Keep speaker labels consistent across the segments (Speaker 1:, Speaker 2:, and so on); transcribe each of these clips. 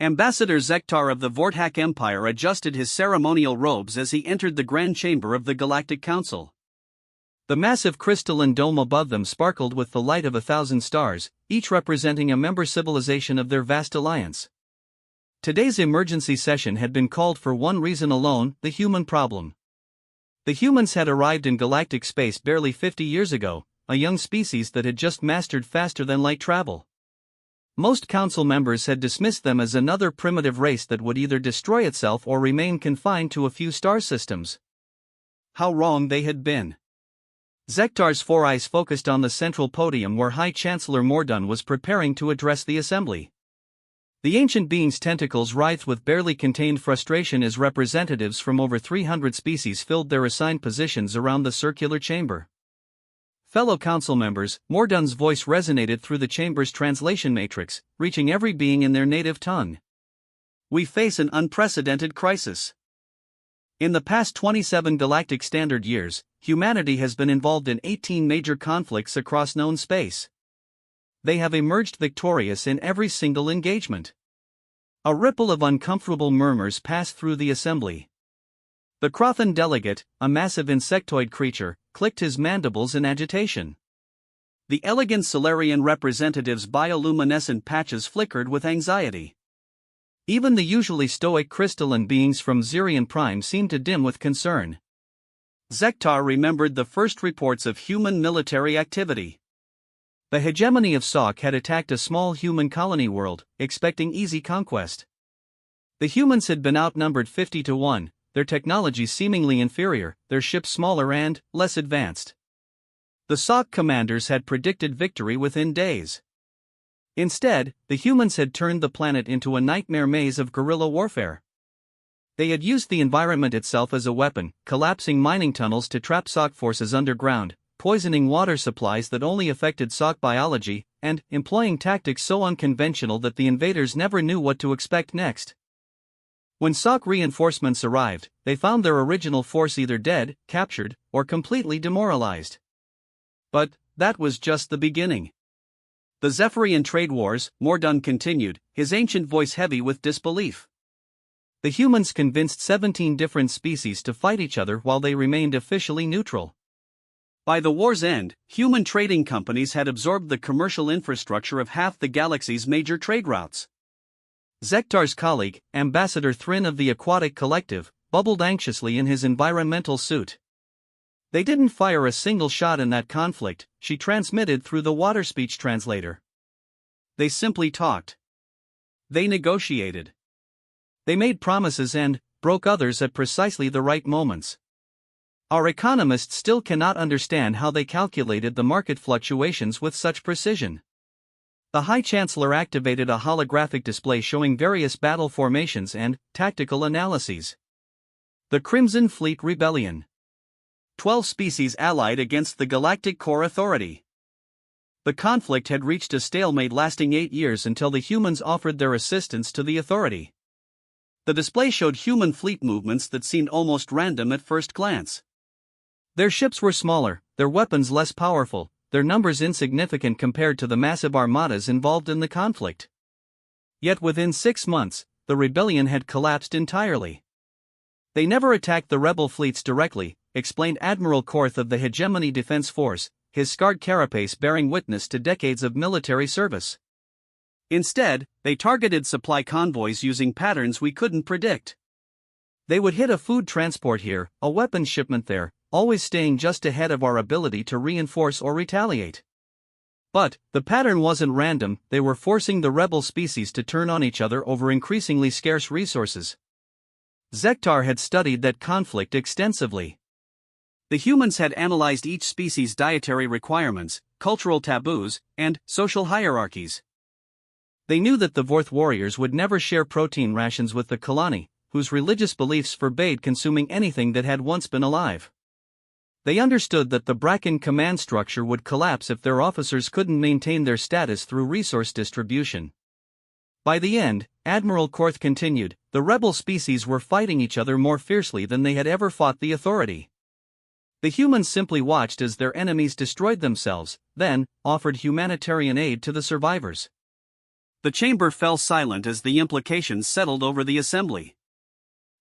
Speaker 1: Ambassador Zektar of the Vortak Empire adjusted his ceremonial robes as he entered the grand chamber of the Galactic Council. The massive crystalline dome above them sparkled with the light of 1,000 stars, each representing a member civilization of their vast alliance. Today's emergency session had been called for one reason alone: the human problem. The humans had arrived in galactic space barely 50 years ago, a young species that had just mastered faster-than-light travel. Most council members had dismissed them as another primitive race that would either destroy itself or remain confined to a few star systems. How wrong they had been. Zektar's four eyes focused on the central podium where High Chancellor Mordun was preparing to address the assembly. The ancient being's tentacles writhed with barely contained frustration as representatives from over 300 species filled their assigned positions around the circular chamber. Fellow council members, Mordun's voice resonated through the chamber's translation matrix, reaching every being in their native tongue. We face an unprecedented crisis. In the past 27 galactic standard years, humanity has been involved in 18 major conflicts across known space. They have emerged victorious in every single engagement. A ripple of uncomfortable murmurs passed through the assembly. The Crothan delegate, a massive insectoid creature, clicked his mandibles in agitation. The elegant Solarian representative's bioluminescent patches flickered with anxiety. Even the usually stoic crystalline beings from Zirian Prime seemed to dim with concern. Zektar remembered the first reports of human military activity. The hegemony of Sok had attacked a small human colony world, expecting easy conquest. The humans had been outnumbered 50 to 1. Their technology seemingly inferior, their ships smaller and less advanced. The Sok commanders had predicted victory within days. Instead, the humans had turned the planet into a nightmare maze of guerrilla warfare. They had used the environment itself as a weapon, collapsing mining tunnels to trap Sok forces underground, poisoning water supplies that only affected Sok biology, and employing tactics so unconventional that the invaders never knew what to expect next. When Sok reinforcements arrived, they found their original force either dead, captured, or completely demoralized. But that was just the beginning. The Zephyrian trade wars, Mordun continued, his ancient voice heavy with disbelief. The humans convinced 17 different species to fight each other while they remained officially neutral. By the war's end, human trading companies had absorbed the commercial infrastructure of half the galaxy's major trade routes. Zektar's colleague, Ambassador Thrin of the Aquatic Collective, bubbled anxiously in his environmental suit. They didn't fire a single shot in that conflict, she transmitted through the water speech translator. They simply talked. They negotiated. They made promises and broke others at precisely the right moments. Our economists still cannot understand how they calculated the market fluctuations with such precision. The High Chancellor activated a holographic display showing various battle formations and tactical analyses. The Crimson Fleet Rebellion. 12 species allied against the Galactic Core Authority. The conflict had reached a stalemate lasting 8 years until the humans offered their assistance to the Authority. The display showed human fleet movements that seemed almost random at first glance. Their ships were smaller, their weapons less powerful, their numbers insignificant compared to the massive armadas involved in the conflict. Yet within 6 months, the rebellion had collapsed entirely. They never attacked the rebel fleets directly, explained Admiral Korth of the Hegemony Defense Force, his scarred carapace bearing witness to decades of military service. Instead, they targeted supply convoys using patterns we couldn't predict. They would hit a food transport here, a weapons shipment there, always staying just ahead of our ability to reinforce or retaliate. But the pattern wasn't random, they were forcing the rebel species to turn on each other over increasingly scarce resources. Zektar had studied that conflict extensively. The humans had analyzed each species' dietary requirements, cultural taboos, and social hierarchies. They knew that the Vorth warriors would never share protein rations with the Kalani, whose religious beliefs forbade consuming anything that had once been alive. They understood that the Bracken command structure would collapse if their officers couldn't maintain their status through resource distribution. By the end, Admiral Korth continued, the rebel species were fighting each other more fiercely than they had ever fought the Authority. The humans simply watched as their enemies destroyed themselves, then offered humanitarian aid to the survivors. The chamber fell silent as the implications settled over the assembly.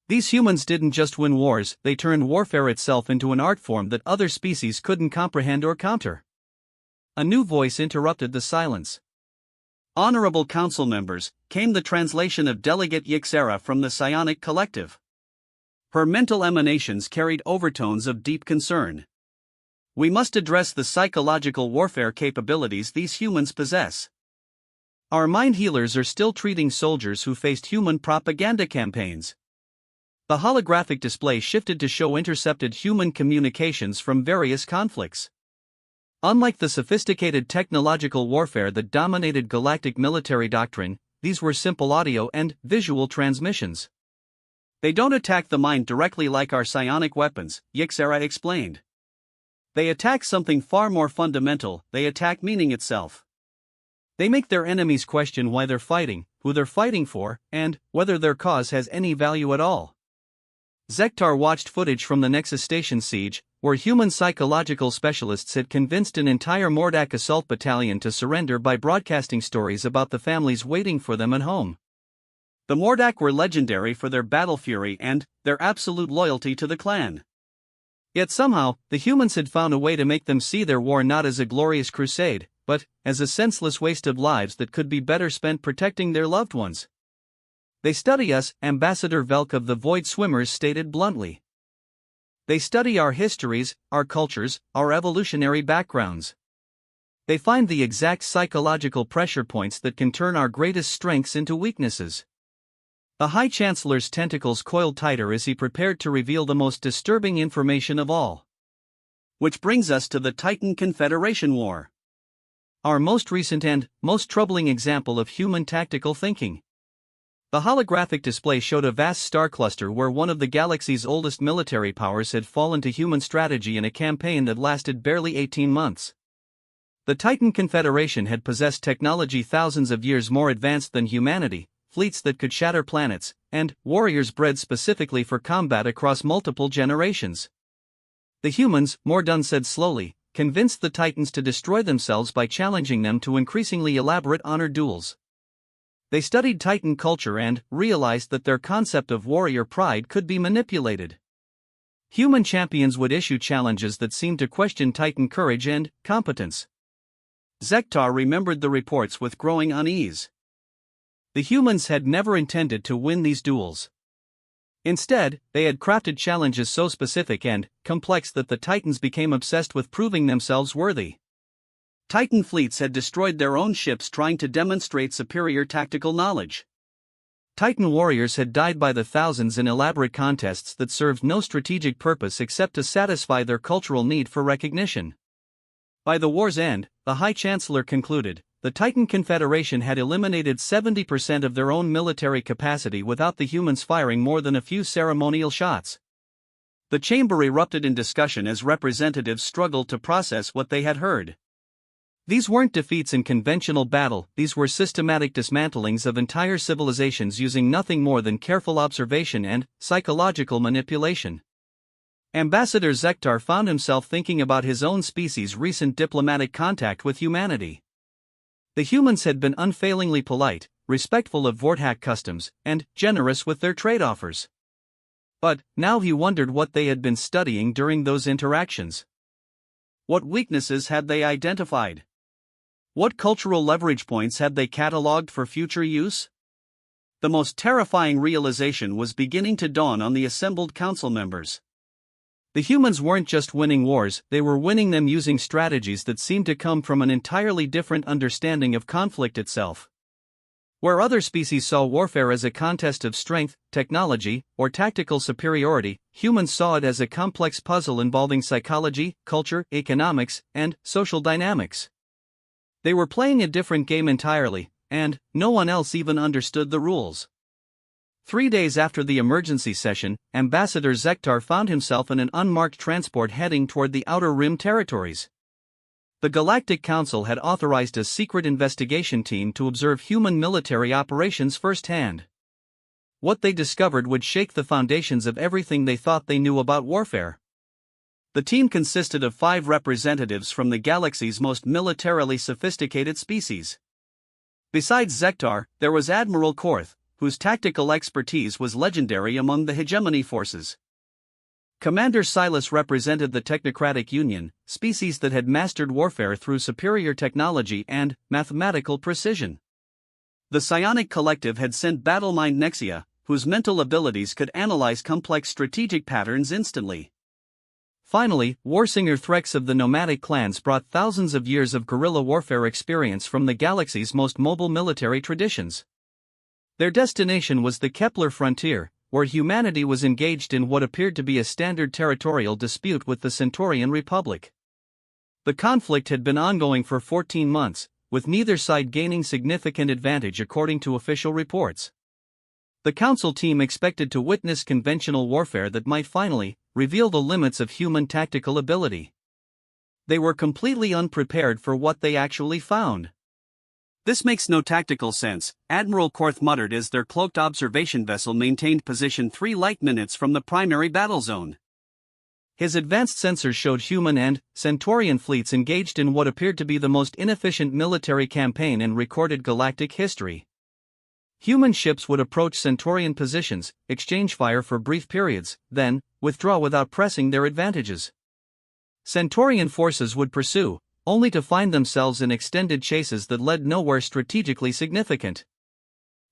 Speaker 1: These humans didn't just win wars, they turned warfare itself into an art form that other species couldn't comprehend or counter. A new voice interrupted the silence. Honorable council members, came the translation of Delegate Yixera from the Psionic Collective. Her mental emanations carried overtones of deep concern. We must address the psychological warfare capabilities these humans possess. Our mind healers are still treating soldiers who faced human propaganda campaigns. The holographic display shifted to show intercepted human communications from various conflicts. Unlike the sophisticated technological warfare that dominated galactic military doctrine, these were simple audio and visual transmissions. They don't attack the mind directly like our psionic weapons, Yixera explained. They attack something far more fundamental, they attack meaning itself. They make their enemies question why they're fighting, who they're fighting for, and whether their cause has any value at all. Zektar watched footage from the Nexus Station siege, where human psychological specialists had convinced an entire Mordak assault battalion to surrender by broadcasting stories about the families waiting for them at home. The Mordak were legendary for their battle fury and their absolute loyalty to the clan. Yet somehow, the humans had found a way to make them see their war not as a glorious crusade, but as a senseless waste of lives that could be better spent protecting their loved ones. They study us, Ambassador Velk of the Void Swimmers stated bluntly. They study our histories, our cultures, our evolutionary backgrounds. They find the exact psychological pressure points that can turn our greatest strengths into weaknesses. The High Chancellor's tentacles coiled tighter as he prepared to reveal the most disturbing information of all. Which brings us to the Titan Confederation War. Our most recent and most troubling example of human tactical thinking. The holographic display showed a vast star cluster where one of the galaxy's oldest military powers had fallen to human strategy in a campaign that lasted barely 18 months. The Titan Confederation had possessed technology thousands of years more advanced than humanity, fleets that could shatter planets, and warriors bred specifically for combat across multiple generations. The humans, Mordun said slowly, convinced the Titans to destroy themselves by challenging them to increasingly elaborate honor duels. They studied Titan culture and realized that their concept of warrior pride could be manipulated. Human champions would issue challenges that seemed to question Titan courage and competence. Zektar remembered the reports with growing unease. The humans had never intended to win these duels. Instead, they had crafted challenges so specific and complex that the Titans became obsessed with proving themselves worthy. Titan fleets had destroyed their own ships trying to demonstrate superior tactical knowledge. Titan warriors had died by the thousands in elaborate contests that served no strategic purpose except to satisfy their cultural need for recognition. By the war's end, the High Chancellor concluded, the Titan Confederation had eliminated 70% of their own military capacity without the humans firing more than a few ceremonial shots. The chamber erupted in discussion as representatives struggled to process what they had heard. These weren't defeats in conventional battle, these were systematic dismantlings of entire civilizations using nothing more than careful observation and psychological manipulation. Ambassador Zektar found himself thinking about his own species' recent diplomatic contact with humanity. The humans had been unfailingly polite, respectful of Vorthak customs, and generous with their trade offers. But now he wondered what they had been studying during those interactions. What weaknesses had they identified? What cultural leverage points had they catalogued for future use? The most terrifying realization was beginning to dawn on the assembled council members. The humans weren't just winning wars, they were winning them using strategies that seemed to come from an entirely different understanding of conflict itself. Where other species saw warfare as a contest of strength, technology, or tactical superiority, humans saw it as a complex puzzle involving psychology, culture, economics, and social dynamics. They were playing a different game entirely, and no one else even understood the rules. 3 days after the emergency session, Ambassador Zektar found himself in an unmarked transport heading toward the Outer Rim territories. The Galactic Council had authorized a secret investigation team to observe human military operations firsthand. What they discovered would shake the foundations of everything they thought they knew about warfare. The team consisted of 5 representatives from the galaxy's most militarily sophisticated species. Besides Zektar, there was Admiral Korth, whose tactical expertise was legendary among the hegemony forces. Commander Silas represented the Technocratic Union, species that had mastered warfare through superior technology and mathematical precision. The Psionic Collective had sent Battlemind Nexia, whose mental abilities could analyze complex strategic patterns instantly. Finally, Warsinger Threx of the nomadic clans brought thousands of years of guerrilla warfare experience from the galaxy's most mobile military traditions. Their destination was the Kepler frontier, where humanity was engaged in what appeared to be a standard territorial dispute with the Centaurian Republic. The conflict had been ongoing for 14 months, with neither side gaining significant advantage according to official reports. The Council team expected to witness conventional warfare that might finally reveal the limits of human tactical ability. They were completely unprepared for what they actually found. "This makes no tactical sense," Admiral Korth muttered as their cloaked observation vessel maintained position 3 light minutes from the primary battle zone. His advanced sensors showed human and Centaurian fleets engaged in what appeared to be the most inefficient military campaign in recorded galactic history. Human ships would approach Centaurian positions, exchange fire for brief periods, then withdraw without pressing their advantages. Centaurian forces would pursue, only to find themselves in extended chases that led nowhere strategically significant.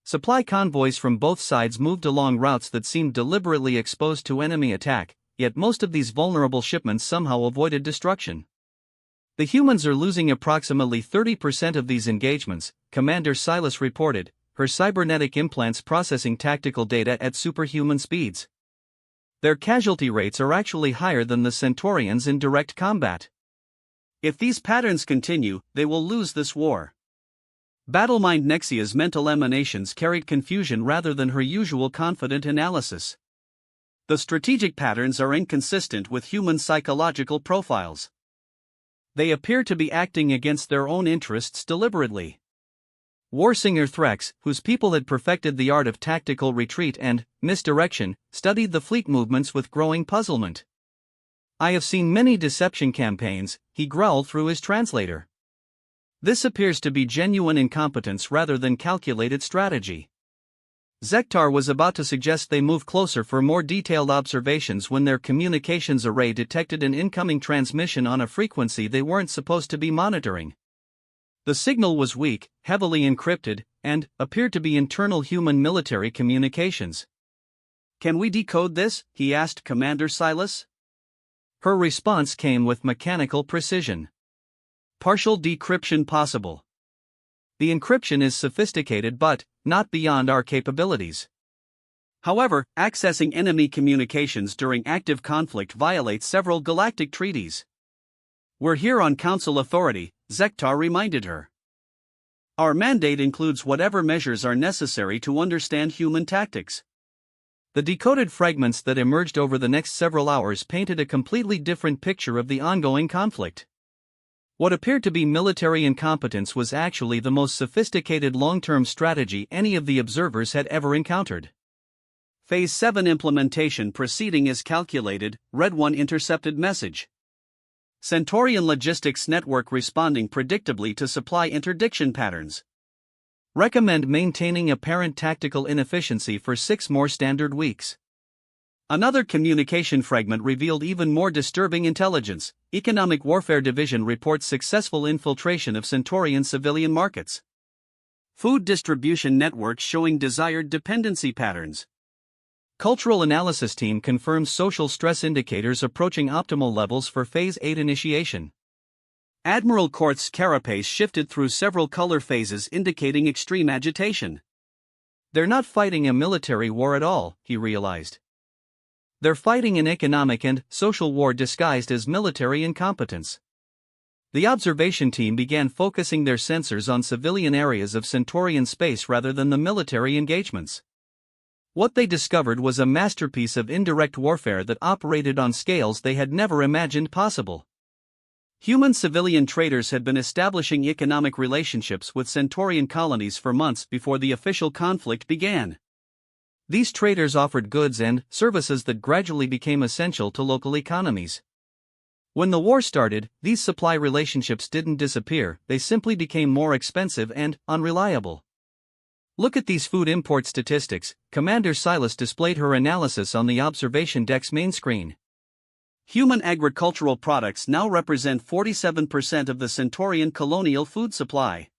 Speaker 1: Supply convoys from both sides moved along routes that seemed deliberately exposed to enemy attack, yet most of these vulnerable shipments somehow avoided destruction. "The humans are losing approximately 30% of these engagements," Commander Silas reported, her cybernetic implants processing tactical data at superhuman speeds. "Their casualty rates are actually higher than the Centaurians in direct combat. If these patterns continue, they will lose this war." Battlemind Nexia's mental emanations carried confusion rather than her usual confident analysis. "The strategic patterns are inconsistent with human psychological profiles. They appear to be acting against their own interests deliberately." Warsinger Threx, whose people had perfected the art of tactical retreat and misdirection, studied the fleet movements with growing puzzlement. "I have seen many deception campaigns," he growled through his translator. "This appears to be genuine incompetence rather than calculated strategy." Zektar was about to suggest they move closer for more detailed observations when their communications array detected an incoming transmission on a frequency they weren't supposed to be monitoring. The signal was weak, heavily encrypted, and appeared to be internal human military communications. "Can we decode this?" he asked Commander Silas. Her response came with mechanical precision. "Partial decryption possible. The encryption is sophisticated but not beyond our capabilities. However, accessing enemy communications during active conflict violates several galactic treaties. We're here on Council authority," Zektar reminded her. "Our mandate includes whatever measures are necessary to understand human tactics." The decoded fragments that emerged over the next several hours painted a completely different picture of the ongoing conflict. What appeared to be military incompetence was actually the most sophisticated long-term strategy any of the observers had ever encountered. "Phase 7 implementation proceeding as calculated," read one intercepted message. "Centaurian logistics network responding predictably to supply interdiction patterns. Recommend maintaining apparent tactical inefficiency for 6 more standard weeks." Another communication fragment revealed even more disturbing intelligence. Economic Warfare Division reports successful infiltration of Centaurian civilian markets. Food distribution networks showing desired dependency patterns. Cultural Analysis Team confirms social stress indicators approaching optimal levels for Phase 8 initiation. Admiral Korth's carapace shifted through several color phases indicating extreme agitation. "They're not fighting a military war at all," he realized. "They're fighting an economic and social war disguised as military incompetence." The observation team began focusing their sensors on civilian areas of Centaurian space rather than the military engagements. What they discovered was a masterpiece of indirect warfare that operated on scales they had never imagined possible. Human-civilian traders had been establishing economic relationships with Centaurian colonies for months before the official conflict began. These traders offered goods and services that gradually became essential to local economies. When the war started, these supply relationships didn't disappear, they simply became more expensive and unreliable. Look at these food import statistics. Commander Silas displayed her analysis on the observation deck's main screen. Human agricultural products now represent 47% of the Centaurian colonial food supply.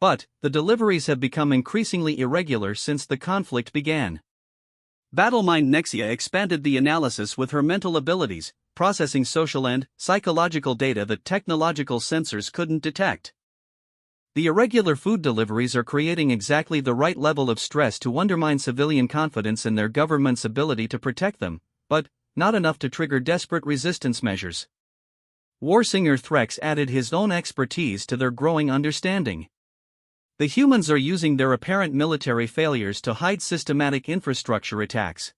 Speaker 1: But, the deliveries have become increasingly irregular since the conflict began. Battlemind Nexia expanded the analysis with her mental abilities, processing social and psychological data that technological sensors couldn't detect. The irregular food deliveries are creating exactly the right level of stress to undermine civilian confidence in their government's ability to protect them, but not enough to trigger desperate resistance measures. Warsinger Threx added his own expertise to their growing understanding. The humans are using their apparent military failures to hide systematic infrastructure attacks.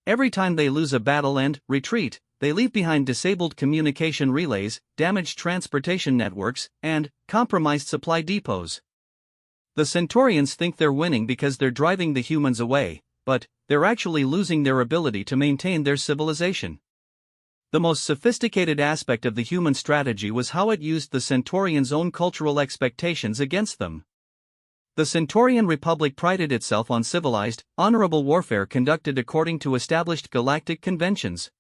Speaker 1: Every time they lose a battle and retreat, they leave behind disabled communication relays, damaged transportation networks, and compromised supply depots. The Centaurians think they're winning because they're driving the humans away, but they're actually losing their ability to maintain their civilization. The most sophisticated aspect of the human strategy was how it used the Centaurians' own cultural expectations against them. The Centaurian Republic prided itself on civilized, honorable warfare conducted according to established galactic conventions.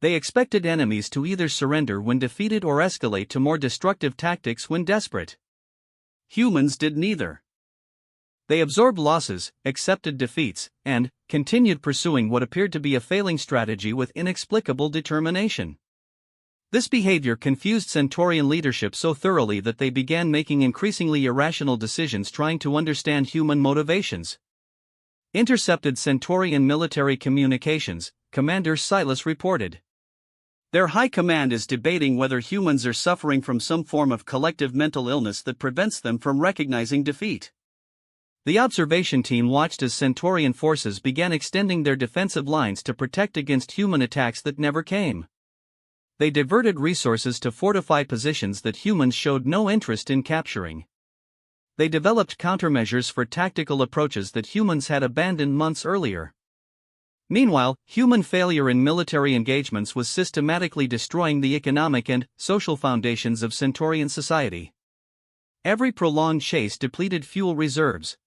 Speaker 1: They expected enemies to either surrender when defeated or escalate to more destructive tactics when desperate. Humans did neither. They absorbed losses, accepted defeats, and continued pursuing what appeared to be a failing strategy with inexplicable determination. This behavior confused Centaurian leadership so thoroughly that they began making increasingly irrational decisions trying to understand human motivations. Intercepted Centaurian military communications, Commander Silas reported. Their high command is debating whether humans are suffering from some form of collective mental illness that prevents them from recognizing defeat. The observation team watched as Centaurian forces began extending their defensive lines to protect against human attacks that never came. They diverted resources to fortify positions that humans showed no interest in capturing. They developed countermeasures for tactical approaches that humans had abandoned months earlier. Meanwhile, human failure in military engagements was systematically destroying the economic and social foundations of Centaurian society. Every prolonged chase depleted fuel reserves.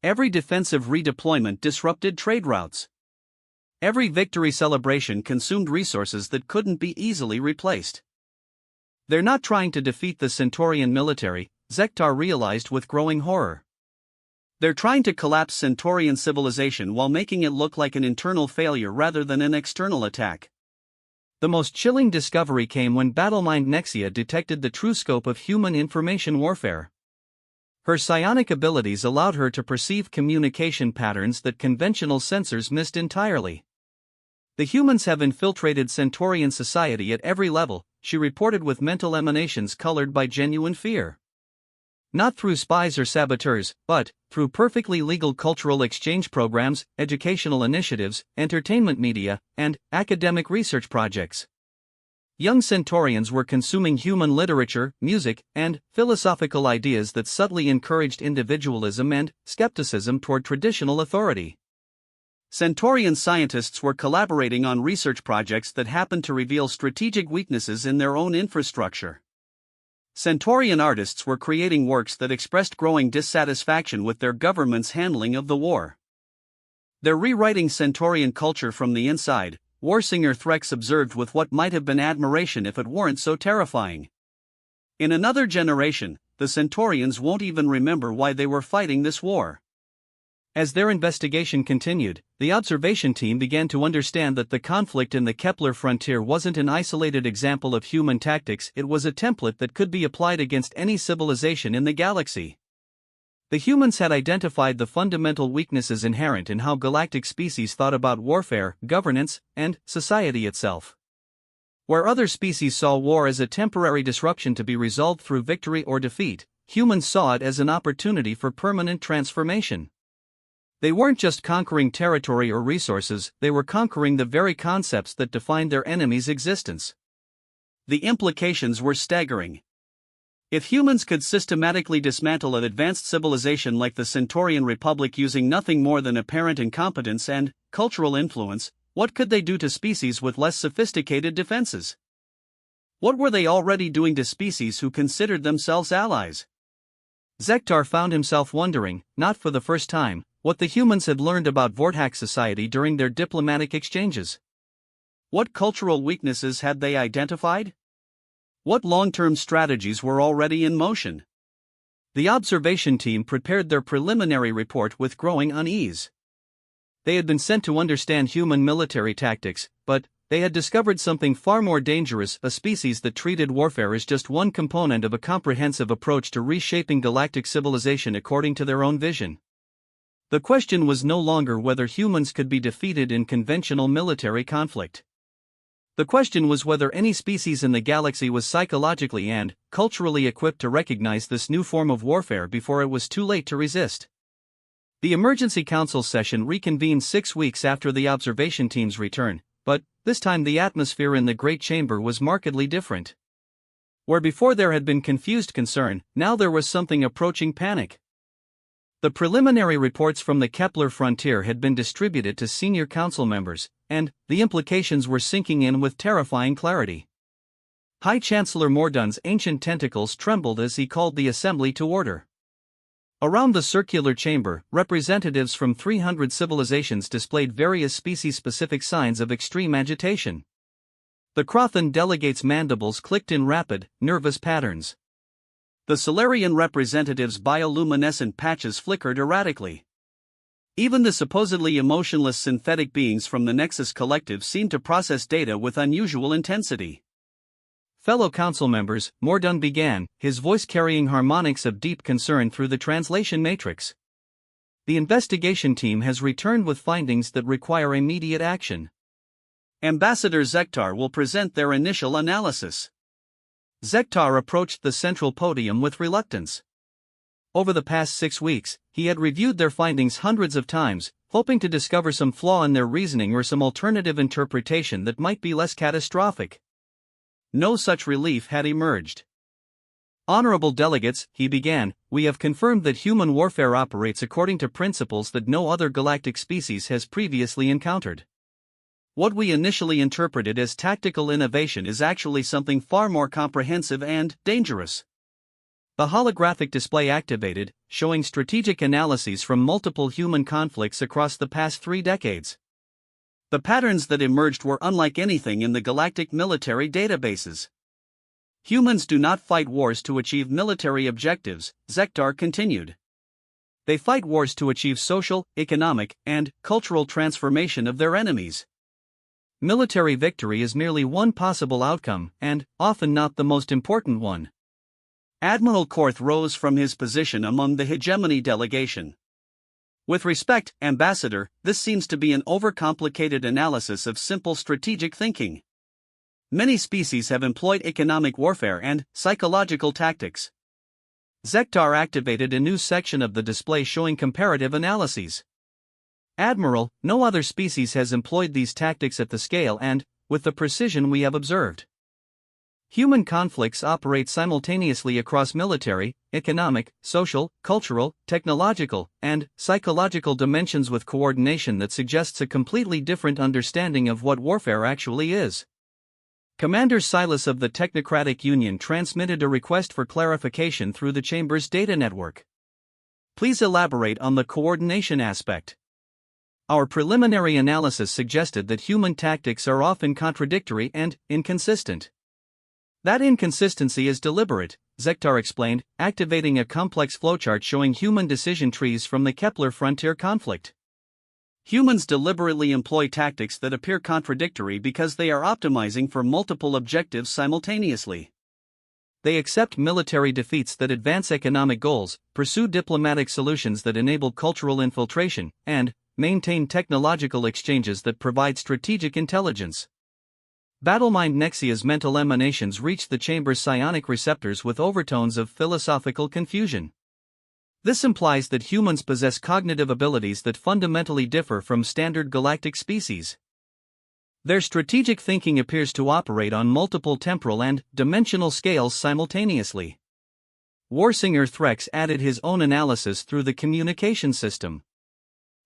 Speaker 1: Every defensive redeployment disrupted trade routes. Every victory celebration consumed resources that couldn't be easily replaced. They're not trying to defeat the Centaurian military, Zektar realized with growing horror. They're trying to collapse Centaurian civilization while making it look like an internal failure rather than an external attack. The most chilling discovery came when Battlemind Nexia detected the true scope of human information warfare. Her psionic abilities allowed her to perceive communication patterns that conventional sensors missed entirely. The humans have infiltrated Centaurian society at every level, she reported with mental emanations colored by genuine fear. Not through spies or saboteurs, but through perfectly legal cultural exchange programs, educational initiatives, entertainment media, and academic research projects. Young Centaurians were consuming human literature, music, and philosophical ideas that subtly encouraged individualism and skepticism toward traditional authority. Centaurian scientists were collaborating on research projects that happened to reveal strategic weaknesses in their own infrastructure. Centaurian artists were creating works that expressed growing dissatisfaction with their government's handling of the war. They're rewriting Centaurian culture from the inside, Warsinger Threx observed with what might have been admiration if it weren't so terrifying. In another generation, the Centaurians won't even remember why they were fighting this war. As their investigation continued, the observation team began to understand that the conflict in the Kepler frontier wasn't an isolated example of human tactics, it was a template that could be applied against any civilization in the galaxy. The humans had identified the fundamental weaknesses inherent in how galactic species thought about warfare, governance, and society itself. Where other species saw war as a temporary disruption to be resolved through victory or defeat, humans saw it as an opportunity for permanent transformation. They weren't just conquering territory or resources, they were conquering the very concepts that defined their enemy's existence. The implications were staggering. If humans could systematically dismantle an advanced civilization like the Centaurian Republic using nothing more than apparent incompetence and cultural influence, what could they do to species with less sophisticated defenses? What were they already doing to species who considered themselves allies? Zektar found himself wondering, not for the first time, what the humans had learned about Vortex society during their diplomatic exchanges. What cultural weaknesses had they identified? What long-term strategies were already in motion? The observation team prepared their preliminary report with growing unease. They had been sent to understand human military tactics, but they had discovered something far more dangerous: a species that treated warfare as just one component of a comprehensive approach to reshaping galactic civilization according to their own vision. The question was no longer whether humans could be defeated in conventional military conflict. The question was whether any species in the galaxy was psychologically and culturally equipped to recognize this new form of warfare before it was too late to resist. The Emergency Council session reconvened 6 weeks after the observation team's return, but this time the atmosphere in the Great Chamber was markedly different. Where before there had been confused concern, now there was something approaching panic. The preliminary reports from the Kepler frontier had been distributed to senior council members, and the implications were sinking in with terrifying clarity. High Chancellor Mordun's ancient tentacles trembled as he called the assembly to order. Around the circular chamber, representatives from 300 civilizations displayed various species-specific signs of extreme agitation. The Crothan delegates' mandibles clicked in rapid, nervous patterns. The Solarian representatives' bioluminescent patches flickered erratically. Even the supposedly emotionless synthetic beings from the Nexus Collective seemed to process data with unusual intensity. Fellow council members, Mordun began, his voice carrying harmonics of deep concern through the translation matrix. The investigation team has returned with findings that require immediate action. Ambassador Zektar will present their initial analysis. Zektar approached the central podium with reluctance. Over the past 6 weeks, he had reviewed their findings hundreds of times, hoping to discover some flaw in their reasoning or some alternative interpretation that might be less catastrophic. No such relief had emerged. Honorable delegates, he began, we have confirmed that human warfare operates according to principles that no other galactic species has previously encountered. What we initially interpreted as tactical innovation is actually something far more comprehensive and dangerous. The holographic display activated, showing strategic analyses from multiple human conflicts across the past 3 decades. The patterns that emerged were unlike anything in the galactic military databases. Humans do not fight wars to achieve military objectives, Zektar continued. They fight wars to achieve social, economic, and cultural transformation of their enemies. Military victory is merely one possible outcome, and often not the most important one. Admiral Korth rose from his position among the hegemony delegation. With respect, Ambassador, this seems to be an overcomplicated analysis of simple strategic thinking. Many species have employed economic warfare and psychological tactics. Zektar activated a new section of the display showing comparative analyses. Admiral, no other species has employed these tactics at the scale and with the precision we have observed. Human conflicts operate simultaneously across military, economic, social, cultural, technological, and psychological dimensions with coordination that suggests a completely different understanding of what warfare actually is. Commander Silas of the Technocratic Union transmitted a request for clarification through the Chamber's data network. Please elaborate on the coordination aspect. Our preliminary analysis suggested that human tactics are often contradictory and inconsistent. That inconsistency is deliberate, Zektar explained, activating a complex flowchart showing human decision trees from the Kepler frontier conflict. Humans deliberately employ tactics that appear contradictory because they are optimizing for multiple objectives simultaneously. They accept military defeats that advance economic goals, pursue diplomatic solutions that enable cultural infiltration, and maintain technological exchanges that provide strategic intelligence. Battlemind Nexia's mental emanations reached the chamber's psionic receptors with overtones of philosophical confusion. This implies that humans possess cognitive abilities that fundamentally differ from standard galactic species. Their strategic thinking appears to operate on multiple temporal and dimensional scales simultaneously. Warsinger Threx added his own analysis through the communication system.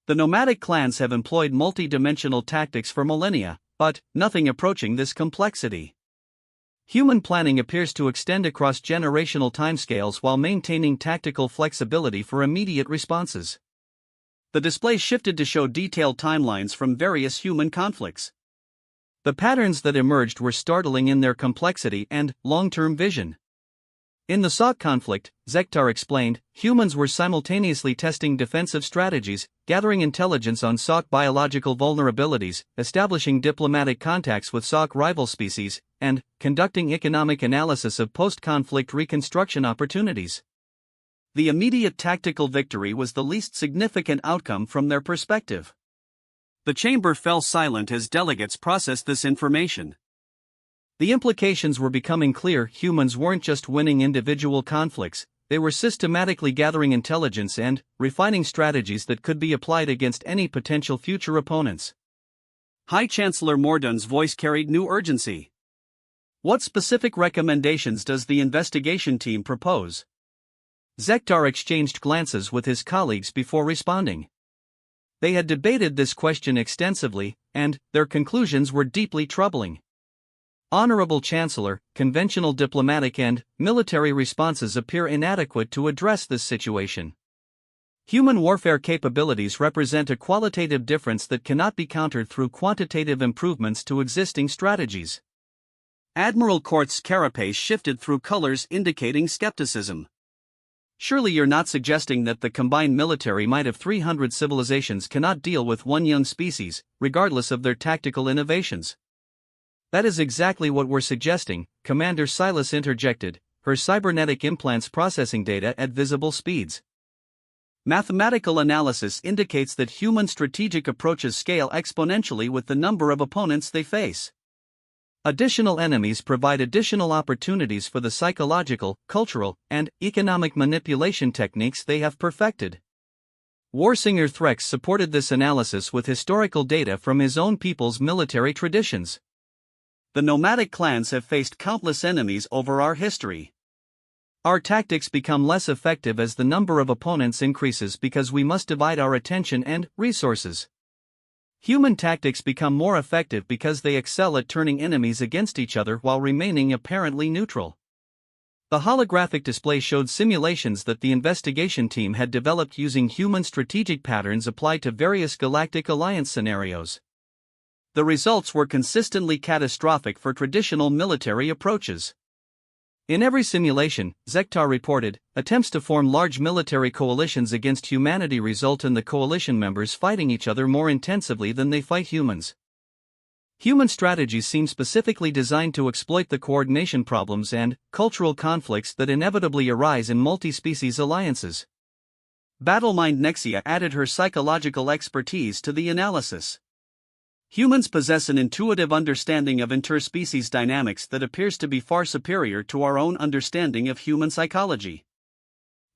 Speaker 1: The nomadic clans have employed multi-dimensional tactics for millennia, but nothing approaching this complexity. Human planning appears to extend across generational timescales while maintaining tactical flexibility for immediate responses. The display shifted to show detailed timelines from various human conflicts. The patterns that emerged were startling in their complexity and long-term vision. In the SOC conflict, Zektar explained, humans were simultaneously testing defensive strategies, gathering intelligence on SOC biological vulnerabilities, establishing diplomatic contacts with SOC rival species, and conducting economic analysis of post-conflict reconstruction opportunities. The immediate tactical victory was the least significant outcome from their perspective. The chamber fell silent as delegates processed this information. The implications were becoming clear. Humans weren't just winning individual conflicts, they were systematically gathering intelligence and refining strategies that could be applied against any potential future opponents. High Chancellor Mordun's voice carried new urgency. What specific recommendations does the investigation team propose? Zektar exchanged glances with his colleagues before responding. They had debated this question extensively, and their conclusions were deeply troubling. Honorable Chancellor, conventional diplomatic and military responses appear inadequate to address this situation. Human warfare capabilities represent a qualitative difference that cannot be countered through quantitative improvements to existing strategies. Admiral Korth's carapace shifted through colors indicating skepticism. Surely you're not suggesting that the combined military might of 300 civilizations cannot deal with one young species, regardless of their tactical innovations. That is exactly what we're suggesting, Commander Silas interjected, her cybernetic implants processing data at visible speeds. Mathematical analysis indicates that human strategic approaches scale exponentially with the number of opponents they face. Additional enemies provide additional opportunities for the psychological, cultural, and economic manipulation techniques they have perfected. Warsinger Threx supported this analysis with historical data from his own people's military traditions. The nomadic clans have faced countless enemies over our history. Our tactics become less effective as the number of opponents increases because we must divide our attention and resources. Human tactics become more effective because they excel at turning enemies against each other while remaining apparently neutral. The holographic display showed simulations that the investigation team had developed using human strategic patterns applied to various galactic alliance scenarios. The results were consistently catastrophic for traditional military approaches. In every simulation, Zektar reported, attempts to form large military coalitions against humanity result in the coalition members fighting each other more intensively than they fight humans. Human strategies seem specifically designed to exploit the coordination problems and cultural conflicts that inevitably arise in multi-species alliances. Battlemind Nexia added her psychological expertise to the analysis. Humans possess an intuitive understanding of interspecies dynamics that appears to be far superior to our own understanding of human psychology.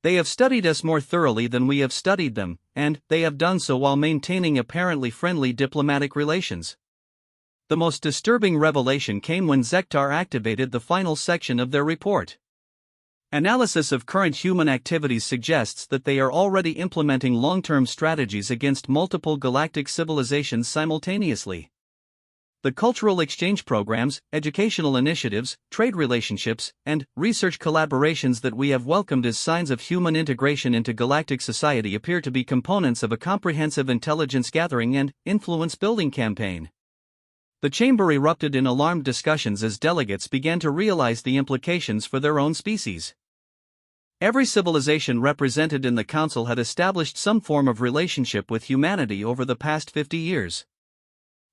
Speaker 1: They have studied us more thoroughly than we have studied them, and they have done so while maintaining apparently friendly diplomatic relations. The most disturbing revelation came when Zektar activated the final section of their report. Analysis of current human activities suggests that they are already implementing long-term strategies against multiple galactic civilizations simultaneously. The cultural exchange programs, educational initiatives, trade relationships, and research collaborations that we have welcomed as signs of human integration into galactic society appear to be components of a comprehensive intelligence gathering and influence building campaign. The chamber erupted in alarmed discussions as delegates began to realize the implications for their own species. Every civilization represented in the council had established some form of relationship with humanity over the past 50 years.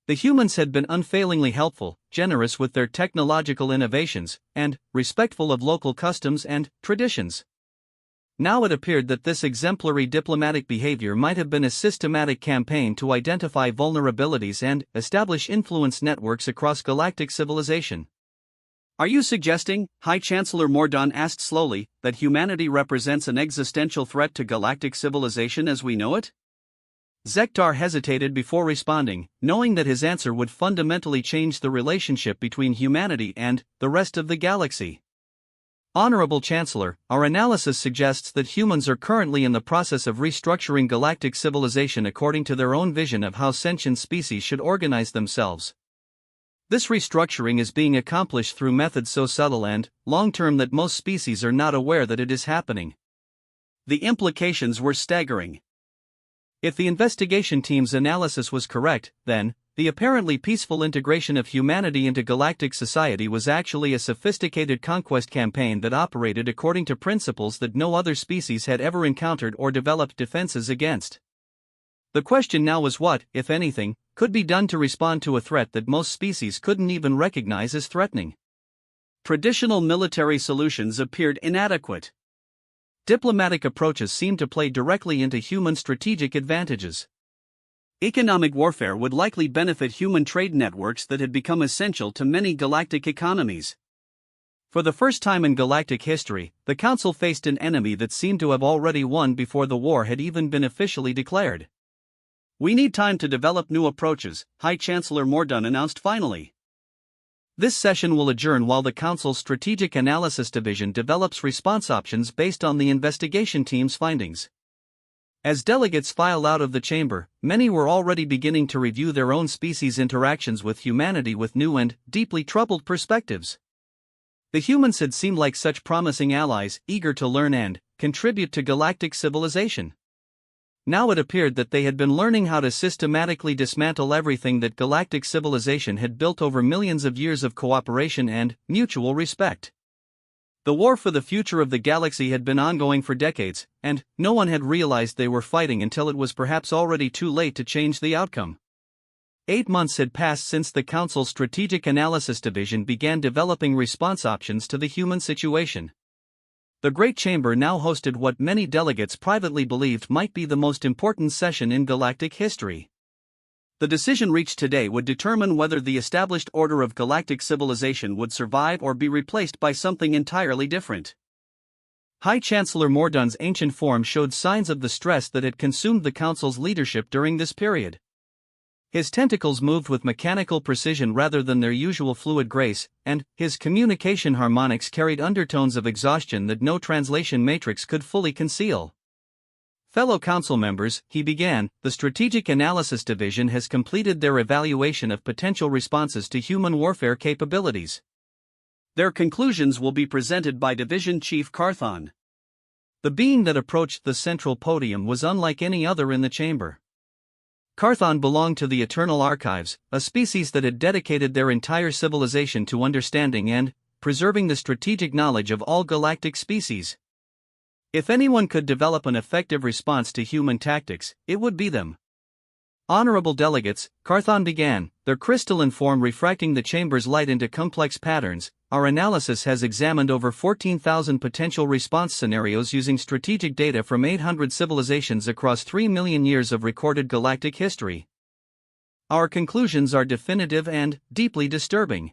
Speaker 1: The humans had been unfailingly helpful, generous with their technological innovations, and respectful of local customs and traditions. Now it appeared that this exemplary diplomatic behavior might have been a systematic campaign to identify vulnerabilities and establish influence networks across galactic civilization. Are you suggesting, High Chancellor Mordun asked slowly, that humanity represents an existential threat to galactic civilization as we know it? Zektar hesitated before responding, knowing that his answer would fundamentally change the relationship between humanity and the rest of the galaxy. Honorable Chancellor, our analysis suggests that humans are currently in the process of restructuring galactic civilization according to their own vision of how sentient species should organize themselves. This restructuring is being accomplished through methods so subtle and long-term that most species are not aware that it is happening. The implications were staggering. If the investigation team's analysis was correct, then the apparently peaceful integration of humanity into galactic society was actually a sophisticated conquest campaign that operated according to principles that no other species had ever encountered or developed defenses against. The question now was what, if anything, could be done to respond to a threat that most species couldn't even recognize as threatening. Traditional military solutions appeared inadequate. Diplomatic approaches seemed to play directly into human strategic advantages. Economic warfare would likely benefit human trade networks that had become essential to many galactic economies. For the first time in galactic history, the Council faced an enemy that seemed to have already won before the war had even been officially declared. "We need time to develop new approaches," High Chancellor Mordun announced finally. This session will adjourn while the Council's Strategic Analysis Division develops response options based on the investigation team's findings. As delegates filed out of the chamber, many were already beginning to review their own species' interactions with humanity with new and deeply troubled perspectives. The humans had seemed like such promising allies, eager to learn and contribute to galactic civilization. Now it appeared that they had been learning how to systematically dismantle everything that galactic civilization had built over millions of years of cooperation and mutual respect. The war for the future of the galaxy had been ongoing for decades, and no one had realized they were fighting until it was perhaps already too late to change the outcome. 8 months had passed since the Council's Strategic Analysis Division began developing response options to the human situation. The Great Chamber now hosted what many delegates privately believed might be the most important session in galactic history. The decision reached today would determine whether the established order of galactic civilization would survive or be replaced by something entirely different. High Chancellor Mordun's ancient form showed signs of the stress that had consumed the Council's leadership during this period. His tentacles moved with mechanical precision rather than their usual fluid grace, and his communication harmonics carried undertones of exhaustion that no translation matrix could fully conceal. "Fellow Council members," he began, "the Strategic Analysis Division has completed their evaluation of potential responses to human warfare capabilities. Their conclusions will be presented by Division Chief Carthon." The being that approached the central podium was unlike any other in the chamber. Carthon belonged to the Eternal Archives, a species that had dedicated their entire civilization to understanding and preserving the strategic knowledge of all galactic species. If anyone could develop an effective response to human tactics, it would be them. "Honorable delegates," Carthon began, their crystalline form refracting the chamber's light into complex patterns, "our analysis has examined over 14,000 potential response scenarios using strategic data from 800 civilizations across 3 million years of recorded galactic history. Our conclusions are definitive and deeply disturbing."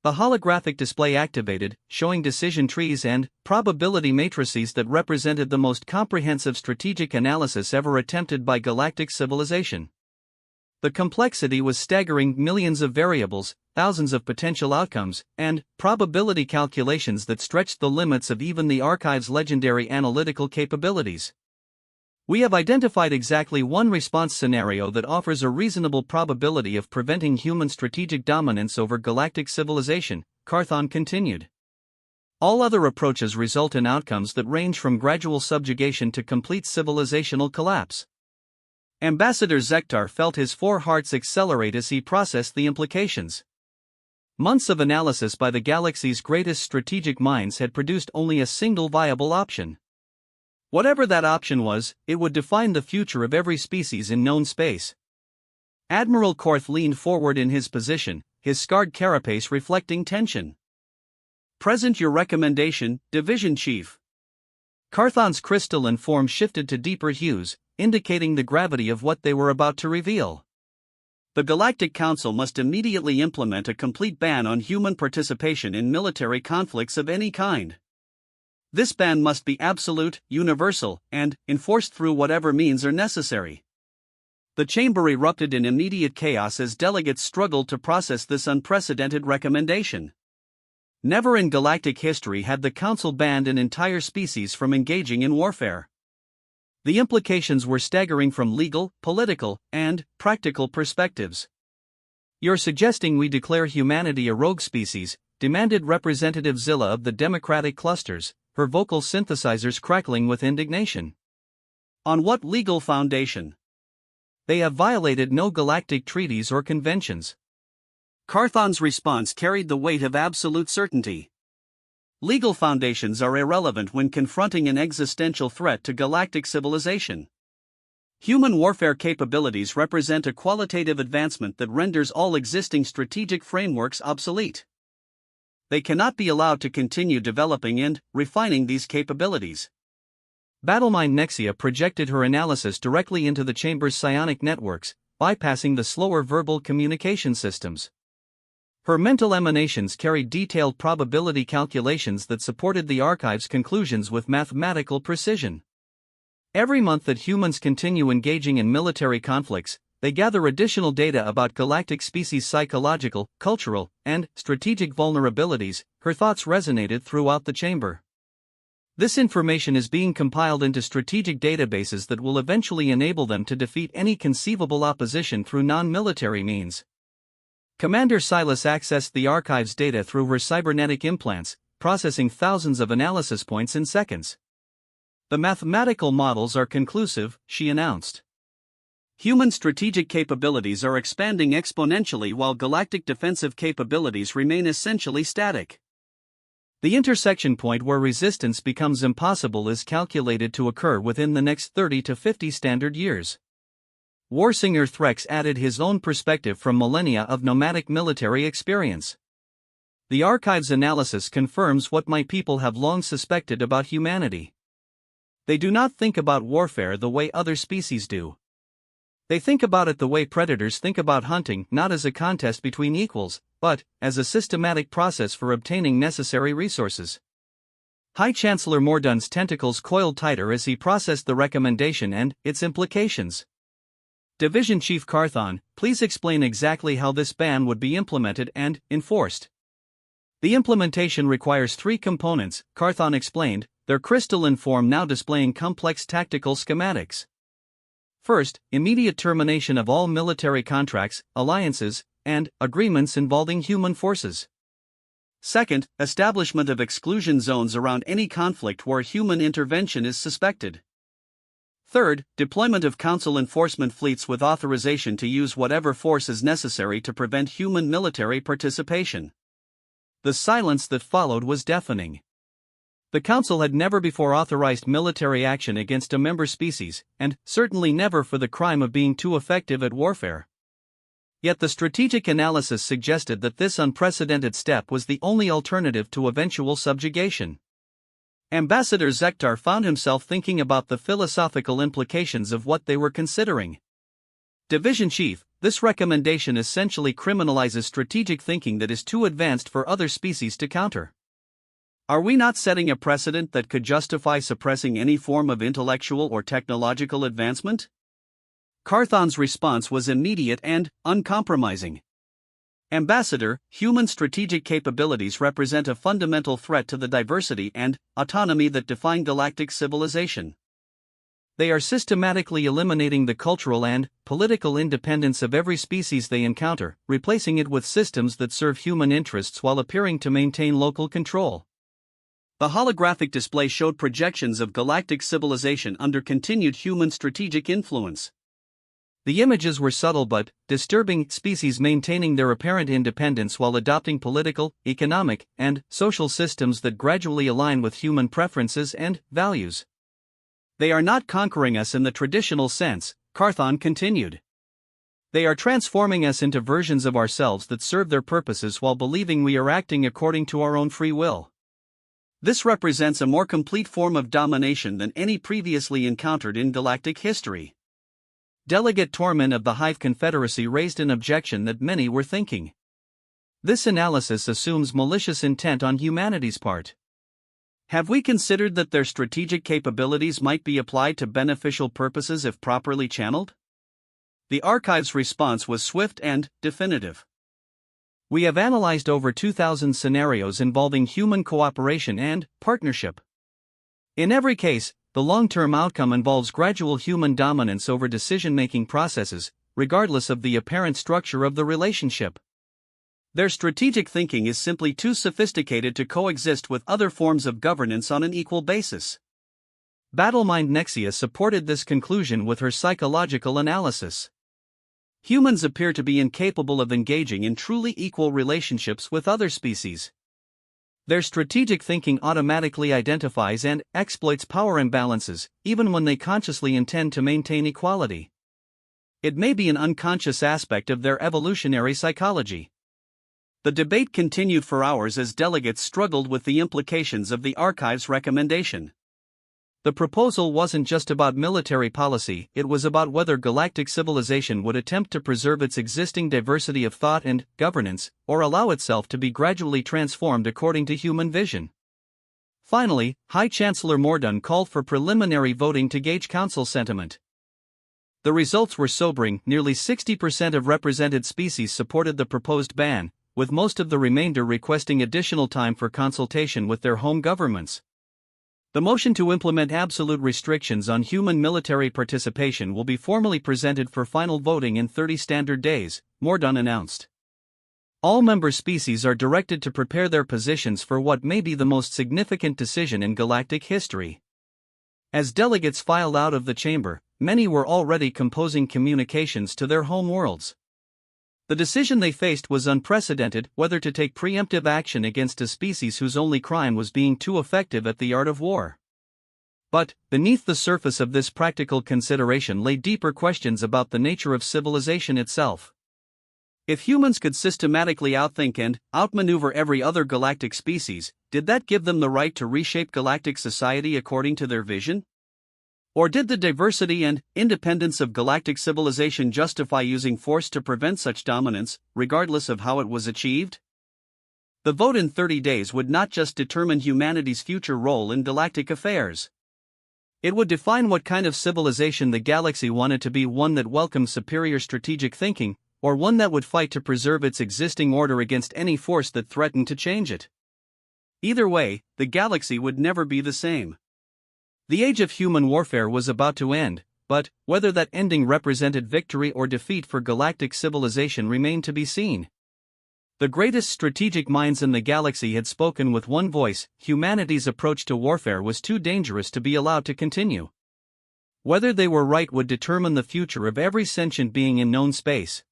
Speaker 1: The holographic display activated, showing decision trees and probability matrices that represented the most comprehensive strategic analysis ever attempted by galactic civilization. The complexity was staggering: millions of variables, thousands of potential outcomes, and probability calculations that stretched the limits of even the Archive's legendary analytical capabilities. "We have identified exactly one response scenario that offers a reasonable probability of preventing human strategic dominance over galactic civilization," Carthon continued. "All other approaches result in outcomes that range from gradual subjugation to complete civilizational collapse." Ambassador Zektar felt his 4 hearts accelerate as he processed the implications. Months of analysis by the galaxy's greatest strategic minds had produced only a single viable option. Whatever that option was, it would define the future of every species in known space. Admiral Korth leaned forward in his position, his scarred carapace reflecting tension. "Present your recommendation, Division Chief." Carthon's crystalline form shifted to deeper hues, indicating the gravity of what they were about to reveal. "The Galactic Council must immediately implement a complete ban on human participation in military conflicts of any kind. This ban must be absolute, universal, and enforced through whatever means are necessary." The chamber erupted in immediate chaos as delegates struggled to process this unprecedented recommendation. Never in galactic history had the Council banned an entire species from engaging in warfare. The implications were staggering from legal, political, and practical perspectives. "You're suggesting we declare humanity a rogue species," demanded Representative Zilla of the Democratic clusters, her vocal synthesizers crackling with indignation. "On what legal foundation? They have violated no galactic treaties or conventions." Carthon's response carried the weight of absolute certainty. Legal foundations are irrelevant when confronting an existential threat to galactic civilization. Human warfare capabilities represent a qualitative advancement that renders all existing strategic frameworks obsolete. They cannot be allowed to continue developing and refining these capabilities. Battlemind Nexia projected her analysis directly into the chamber's psionic networks, bypassing the slower verbal communication systems. Her mental emanations carried detailed probability calculations that supported the archive's conclusions with mathematical precision. Every month that humans continue engaging in military conflicts, they gather additional data about galactic species' psychological, cultural, and strategic vulnerabilities. Her thoughts resonated throughout the chamber. This information is being compiled into strategic databases that will eventually enable them to defeat any conceivable opposition through non-military means. Commander Silas accessed the archive's data through her cybernetic implants, processing thousands of analysis points in seconds. "The mathematical models are conclusive," she announced. "Human strategic capabilities are expanding exponentially while galactic defensive capabilities remain essentially static. The intersection point where resistance becomes impossible is calculated to occur within the next 30 to 50 standard years." Warsinger Threx added his own perspective from millennia of nomadic military experience. "The archive's analysis confirms what my people have long suspected about humanity. They do not think about warfare the way other species do. They think about it the way predators think about hunting, not as a contest between equals, but as a systematic process for obtaining necessary resources." High Chancellor Mordun's tentacles coiled tighter as he processed the recommendation and its implications. "Division Chief Carthon, please explain exactly how this ban would be implemented and enforced." "The implementation requires 3 components," Carthon explained, their crystalline form now displaying complex tactical schematics. "First, immediate termination of all military contracts, alliances, and agreements involving human forces. Second, establishment of exclusion zones around any conflict where human intervention is suspected. Third, deployment of Council enforcement fleets with authorization to use whatever force is necessary to prevent human military participation." The silence that followed was deafening. The Council had never before authorized military action against a member species, and certainly never for the crime of being too effective at warfare. Yet the strategic analysis suggested that this unprecedented step was the only alternative to eventual subjugation. Ambassador Zektar found himself thinking about the philosophical implications of what they were considering. "Division Chief, this recommendation essentially criminalizes strategic thinking that is too advanced for other species to counter. Are we not setting a precedent that could justify suppressing any form of intellectual or technological advancement?" Carthon's response was immediate and uncompromising. "Ambassador, human strategic capabilities represent a fundamental threat to the diversity and autonomy that define galactic civilization. They are systematically eliminating the cultural and political independence of every species they encounter, replacing it with systems that serve human interests while appearing to maintain local control." The holographic display showed projections of galactic civilization under continued human strategic influence. The images were subtle but disturbing, species maintaining their apparent independence while adopting political, economic, and social systems that gradually align with human preferences and values. "They are not conquering us in the traditional sense," Carthon continued. "They are transforming us into versions of ourselves that serve their purposes while believing we are acting according to our own free will. This represents a more complete form of domination than any previously encountered in galactic history." Delegate Tormin of the Hive Confederacy raised an objection that many were thinking. "This analysis assumes malicious intent on humanity's part. Have we considered that their strategic capabilities might be applied to beneficial purposes if properly channeled?" The archive's response was swift and definitive. "We have analyzed over 2,000 scenarios involving human cooperation and partnership. In every case, the long-term outcome involves gradual human dominance over decision-making processes, regardless of the apparent structure of the relationship. Their strategic thinking is simply too sophisticated to coexist with other forms of governance on an equal basis. Battlemind Nexia supported this conclusion with her psychological analysis. Humans appear to be incapable of engaging in truly equal relationships with other species. Their strategic thinking automatically identifies and exploits power imbalances, even when they consciously intend to maintain equality. It may be an unconscious aspect of their evolutionary psychology. The debate continued for hours as delegates struggled with the implications of the archive's recommendation. The proposal wasn't just about military policy, it was about whether galactic civilization would attempt to preserve its existing diversity of thought and governance, or allow itself to be gradually transformed according to human vision. Finally, High Chancellor Mordun called for preliminary voting to gauge council sentiment. The results were sobering. Nearly 60% of represented species supported the proposed ban, with most of the remainder requesting additional time for consultation with their home governments. The motion to implement absolute restrictions on human military participation will be formally presented for final voting in 30 standard days, Mordun announced. All member species are directed to prepare their positions for what may be the most significant decision in galactic history. As delegates filed out of the chamber, many were already composing communications to their home worlds. The decision they faced was unprecedented: whether to take preemptive action against a species whose only crime was being too effective at the art of war. But, beneath the surface of this practical consideration lay deeper questions about the nature of civilization itself. If humans could systematically outthink and outmaneuver every other galactic species, did that give them the right to reshape galactic society according to their vision? Or did the diversity and independence of galactic civilization justify using force to prevent such dominance, regardless of how it was achieved? The vote in 30 days would not just determine humanity's future role in galactic affairs. It would define what kind of civilization the galaxy wanted to be: one that welcomed superior strategic thinking, or one that would fight to preserve its existing order against any force that threatened to change it. Either way, the galaxy would never be the same. The age of human warfare was about to end, but whether that ending represented victory or defeat for galactic civilization remained to be seen. The greatest strategic minds in the galaxy had spoken with one voice: humanity's approach to warfare was too dangerous to be allowed to continue. Whether they were right would determine the future of every sentient being in known space.